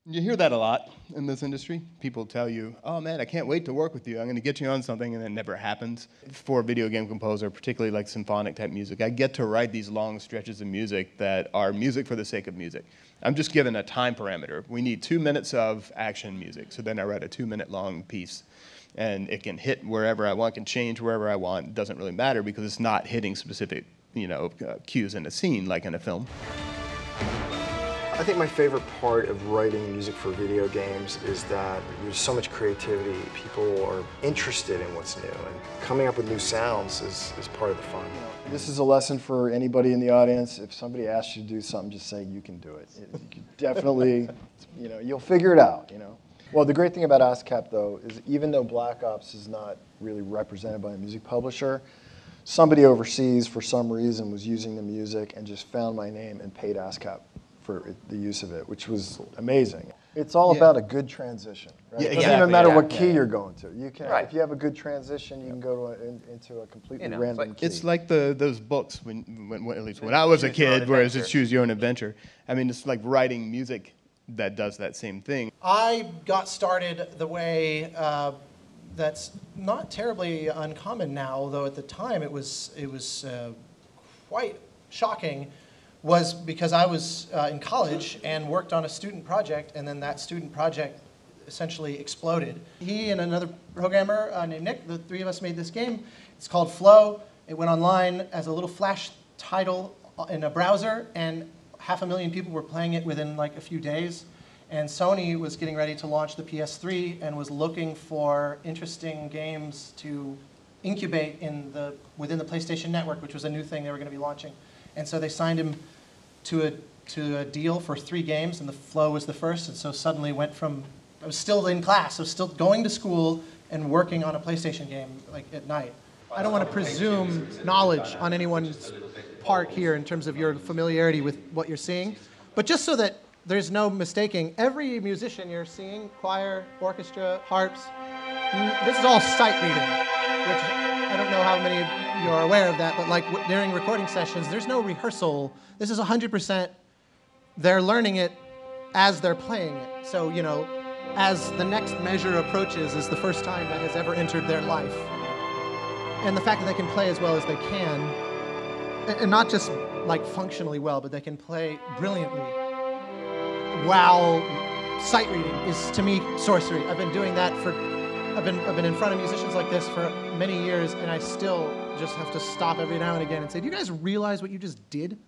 You hear that a lot in this industry. People tell you, oh man, I can't wait to work with you. I'm going to get you on something, and it never happens. For a video game composer, particularly like symphonic type music, I get to write these long stretches of music that are music for the sake of music. I'm just given a time parameter. We need 2 minutes of action music. So then I write a 2-minute long piece. And it can hit wherever I want, can change wherever I want. It doesn't really matter because it's not hitting specific, cues in a scene like in a film. I think my favorite part of writing music for video games is that there's so much creativity. People are interested in what's new, and coming up with new sounds is part of the fun. This is a lesson for anybody in the audience. If somebody asks you to do something, just say you can do it. You can definitely, you'll figure it out. Well, the great thing about ASCAP, though, is even though Black Ops is not really represented by a music publisher, somebody overseas, for some reason, was using the music and just found my name and paid ASCAP for the use of it, which was amazing. It's all about a good transition, right? It doesn't even matter what key you're going to. You can, if you have a good transition, you can go into a completely random key. It's like those books, at least when I was a kid, where it's just choose your own adventure. I mean, it's like writing music that does that same thing. I got started the way that's not terribly uncommon now, although at the time it was quite shocking, was because I was in college and worked on a student project, and then that student project essentially exploded. He and another programmer named Nick, the three of us made this game. It's called Flow. It went online as a little Flash title in a browser, and 500,000 people were playing it within like a few days. And Sony was getting ready to launch the PS3 and was looking for interesting games to incubate within the PlayStation Network, which was a new thing they were going to be launching. And so they signed him to a deal for 3 games, and the Flow was the first. And so suddenly went from, I was still in class, I was still going to school and working on a PlayStation game like at night. I don't want to presume knowledge on anyone's part here in terms of your familiarity with what you're seeing, but just so that there's no mistaking, every musician you're seeing, choir, orchestra, harps, this is all sight reading, which I don't know how many of you are aware of that, but like during recording sessions, there's no rehearsal. This is 100%, they're learning it as they're playing it. So, as the next measure approaches is the first time that has ever entered their life. And the fact that they can play as well as they can, and not just like functionally well, but they can play brilliantly. Wow, sight reading is to me sorcery. I've been doing that I've been in front of musicians like this for many years, and I still just have to stop every now and again and say, do you guys realize what you just did?